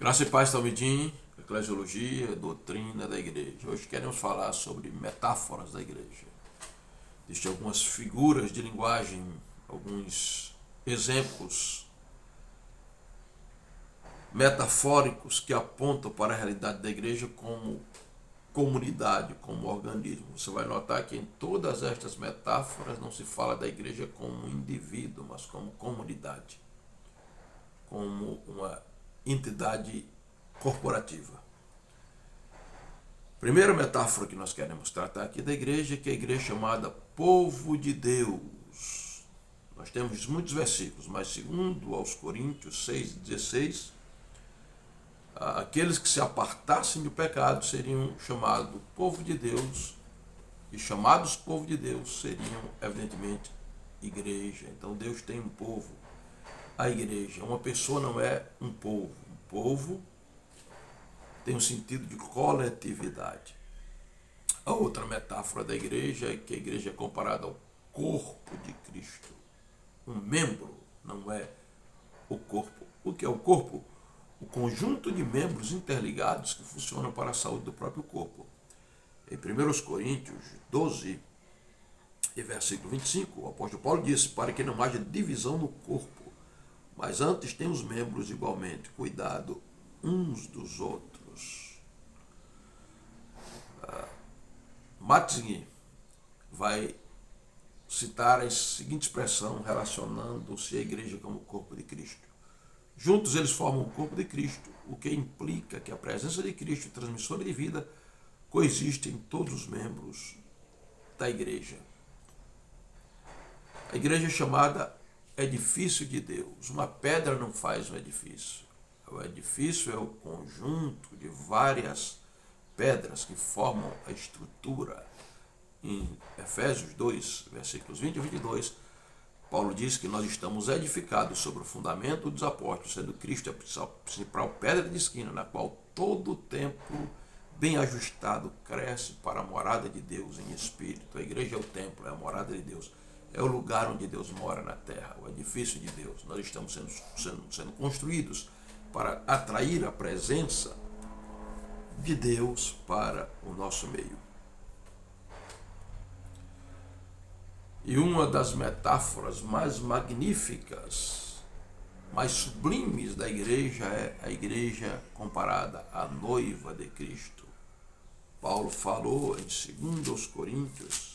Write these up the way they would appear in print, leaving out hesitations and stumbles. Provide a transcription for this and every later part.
Graça e paz, Talmidim, eclesiologia, doutrina da igreja. Hoje queremos falar sobre metáforas da igreja. Existem algumas figuras de linguagem, alguns exemplos metafóricos que apontam para a realidade da igreja como comunidade, como organismo. Você vai notar que em todas estas metáforas não se fala da igreja como um indivíduo, mas como comunidade, como uma entidade corporativa. Primeira metáfora que nós queremos tratar aqui da igreja, que é a igreja chamada povo de Deus. Nós temos muitos versículos, mas segundo aos Coríntios 6,16, aqueles que se apartassem do pecado seriam chamados povo de Deus, e chamados povo de Deus seriam, evidentemente, igreja. Então Deus tem um povo, a igreja. Uma pessoa não é um povo. Um povo tem um sentido de coletividade. A outra metáfora da igreja é que a igreja é comparada ao corpo de Cristo. Um membro não é o corpo. O que é o corpo? O conjunto de membros interligados que funcionam para a saúde do próprio corpo. Em 1 Coríntios 12, e versículo 25, o apóstolo Paulo disse: para que não haja divisão no corpo, mas antes tem os membros igualmente cuidado uns dos outros. Matzing vai citar a seguinte expressão relacionando-se à igreja como o corpo de Cristo. Juntos eles formam o corpo de Cristo, o que implica que a presença de Cristo, transmissora de vida, coexiste em todos os membros da igreja. A igreja é chamada edifício de Deus. Uma pedra não faz um edifício. O edifício é o conjunto de várias pedras que formam a estrutura. Em Efésios 2, versículos 20 e 22, Paulo diz que nós estamos edificados sobre o fundamento dos apóstolos, sendo Cristo a principal pedra de esquina, na qual todo o templo bem ajustado cresce para a morada de Deus em espírito. A igreja é o templo, é a morada de Deus. É o lugar onde Deus mora na terra, o edifício de Deus. Nós estamos sendo construídos para atrair a presença de Deus para o nosso meio. E uma das metáforas mais magníficas, mais sublimes da igreja é a igreja comparada à noiva de Cristo. Paulo falou em 2 Coríntios,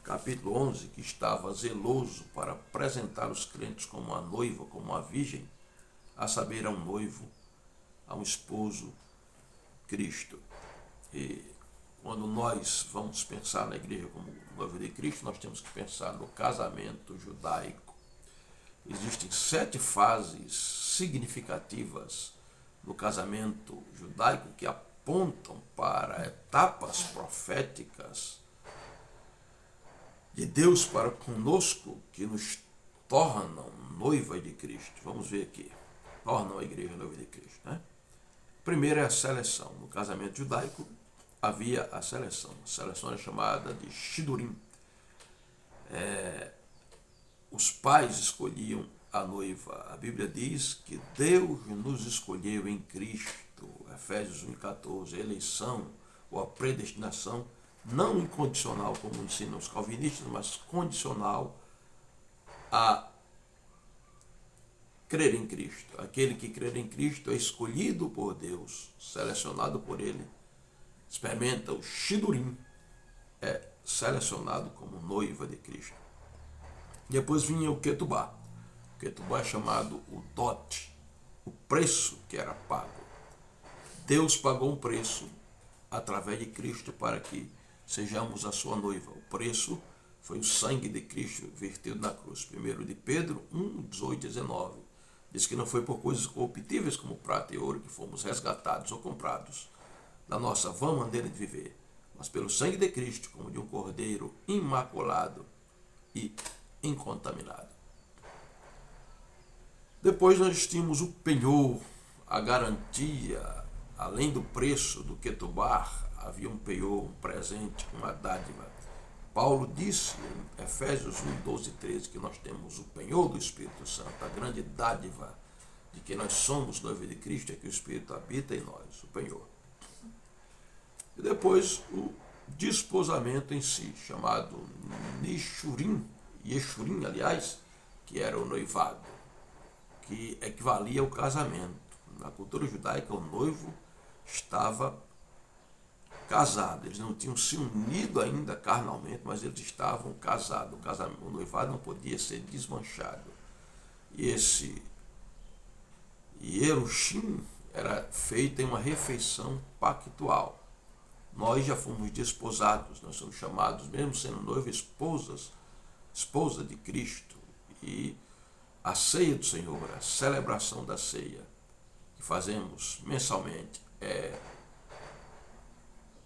capítulo 11, que estava zeloso para apresentar os crentes como a noiva, como a virgem, a saber, a um noivo, a um esposo, Cristo. E quando nós vamos pensar na igreja como noiva de Cristo, nós temos que pensar no casamento judaico. Existem 7 fases significativas no casamento judaico que apontam para etapas proféticas de Deus para conosco, que nos tornam noiva de Cristo. Vamos ver aqui. Tornam a igreja noiva de Cristo, né? Primeiro é a seleção. No casamento judaico havia a seleção. A seleção é chamada de Shidurim. Os pais escolhiam a noiva. A Bíblia diz que Deus nos escolheu em Cristo. Efésios 1,14. A eleição ou a predestinação não incondicional, como ensinam os calvinistas, mas condicional a crer em Cristo. Aquele que crer em Cristo é escolhido por Deus, selecionado por Ele, experimenta o Shidurim, é selecionado como noiva de Cristo. Depois vinha o Ketubá. O Ketubá é chamado o dote, o preço que era pago. Deus pagou um preço através de Cristo para que sejamos a sua noiva. O preço foi o sangue de Cristo vertido na cruz. 1 de Pedro 1, 18 e 19. Diz que não foi por coisas corruptíveis como prata e ouro que fomos resgatados ou comprados da nossa vã maneira de viver, mas pelo sangue de Cristo, como de um cordeiro imaculado e incontaminado. Depois nós tínhamos o penhor, a garantia. Além do preço do Ketubá, havia um penhor, um presente, uma dádiva. Paulo disse em Efésios 1, 12 e 13 que nós temos o penhor do Espírito Santo, a grande dádiva de que nós somos noiva de Cristo é que o Espírito habita em nós, o penhor. E depois o desposamento em si, chamado Nishurim, Yeshurim, aliás, que era o noivado, que equivalia ao casamento. Na cultura judaica, o noivo estava casado. Eles não tinham se unido ainda carnalmente, mas eles estavam casados. O noivado não podia ser desmanchado. E esse Yerushim era feito em uma refeição pactual. Nós já fomos desposados, nós somos chamados, mesmo sendo noiva, esposa de Cristo. E a ceia do Senhor, a celebração da ceia que fazemos mensalmente, é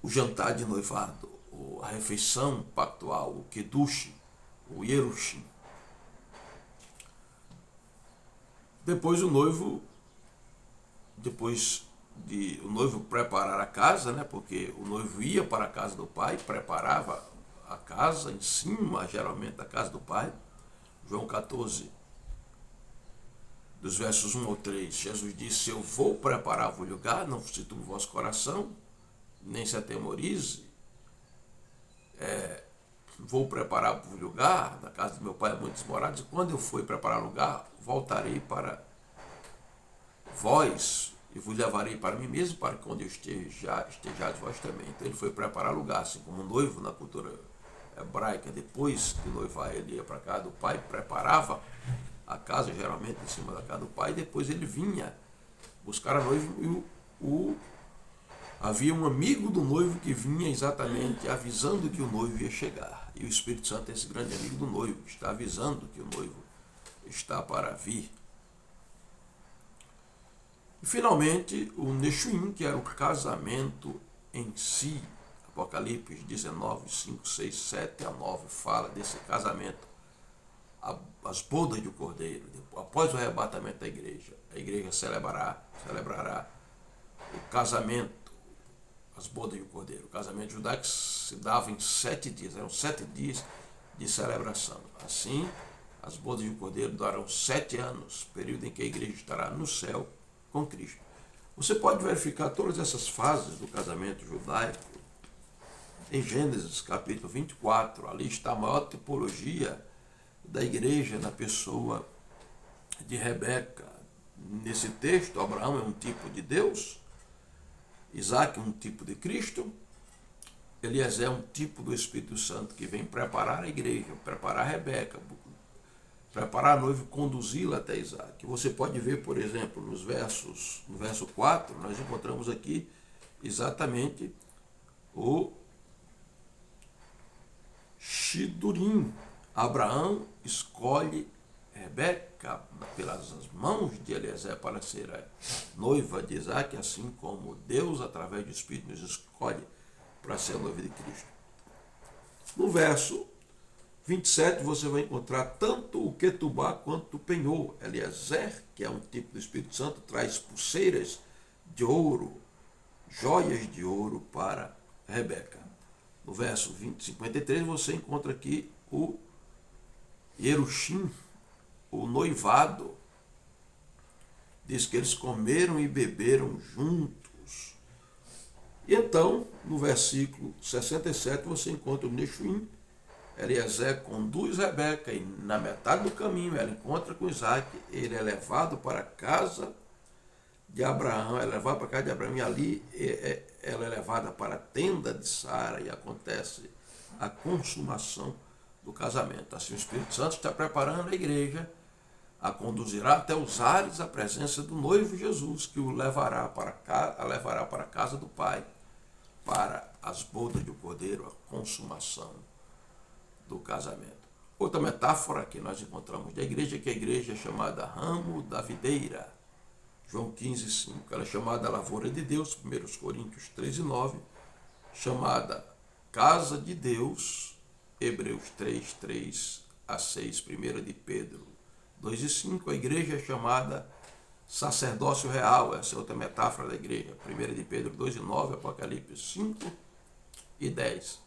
o jantar de noivado, a refeição pactual, o Kedush, o Yerushim. Depois o noivo preparar a casa, né? Porque o noivo ia para a casa do pai, preparava a casa em cima, geralmente, da casa do pai. João 14, dos versos 1 ao 3, Jesus disse: eu vou preparar-vos lugar, não se turbe o vosso coração, nem se atemorize. Vou preparar-vos lugar, na casa do meu pai há muitos morados, e quando eu for preparar lugar, voltarei para vós e vos levarei para mim mesmo, para que onde eu estejais vós também. Então ele foi preparar lugar, assim como o noivo na cultura hebraica, depois de noivar, ele ia para a casa do pai, preparava a casa, geralmente em cima da casa do pai, e depois ele vinha buscar a noiva, e havia um amigo do noivo que vinha exatamente avisando que o noivo ia chegar. E o Espírito Santo é esse grande amigo do noivo, que está avisando que o noivo está para vir. E finalmente o Neshuim, que era o casamento em si. Apocalipse 19, 5, 6, 7 a 9 fala desse casamento, as bodas do Cordeiro. Após o arrebatamento da igreja, a igreja celebrará o casamento, as bodas do Cordeiro. O casamento judaico se dava em 7 dias, eram 7 dias de celebração. Assim, as bodas do Cordeiro durarão 7 anos, período em que a igreja estará no céu com Cristo. Você pode verificar todas essas fases do casamento judaico em Gênesis capítulo 24. Ali está a maior tipologia da igreja na pessoa de Rebeca. Nesse texto, Abraão é um tipo de Deus, Isaac é um tipo de Cristo, Eliezer é um tipo do Espírito Santo que vem preparar a igreja, preparar Rebeca, preparar a noiva e conduzi-la até Isaac. Você pode ver, por exemplo, no verso 4, nós encontramos aqui exatamente o Shidurim. Abraão escolhe Rebeca pelas mãos de Eliezer para ser a noiva de Isaac, assim como Deus, através do Espírito, nos escolhe para ser a noiva de Cristo. No verso 27, você vai encontrar tanto o Ketubá quanto o penhor. Eliezer, que é um tipo do Espírito Santo, traz pulseiras de ouro, joias de ouro para Rebeca. No verso 53, você encontra aqui o Yerushim, o noivado. Diz que eles comeram e beberam juntos. E então, no versículo 67, você encontra o Neshuim. Eliezer conduz Rebeca e na metade do caminho ela encontra com Isaac. Ele é levado para a casa de Abraão, e ali ela é levada para a tenda de Sara e acontece a consumação do casamento. Assim o Espírito Santo está preparando a igreja, a conduzirá até os ares a presença do noivo Jesus, que o levará para a casa do Pai, para as bodas do Cordeiro, a consumação do casamento. Outra metáfora que nós encontramos da igreja, que a igreja é chamada ramo da videira. João 15, 5. Ela é chamada lavoura de Deus, 1 Coríntios 13, 9. Chamada casa de Deus, Hebreus 3, 3 a 6. 1 de Pedro 2 e 5. A igreja é chamada sacerdócio real. Essa é outra metáfora da igreja. 1 de Pedro 2 e 9, Apocalipse 5 e 10.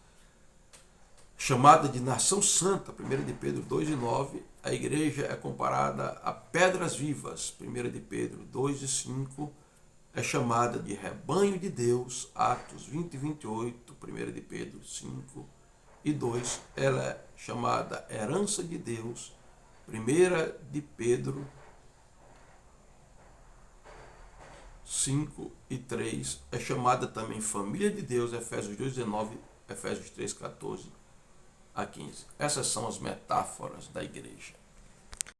Chamada de nação santa, 1 de Pedro 2 e 9, a igreja é comparada a pedras vivas. 1 de Pedro 2:5 é chamada de rebanho de Deus. Atos 20:28, 1 de Pedro 5:2, ela é chamada herança de Deus. 1 de Pedro 5:3 é chamada também família de Deus. Efésios 2:19, Efésios 3:14 a 15. Essas são as metáforas da igreja.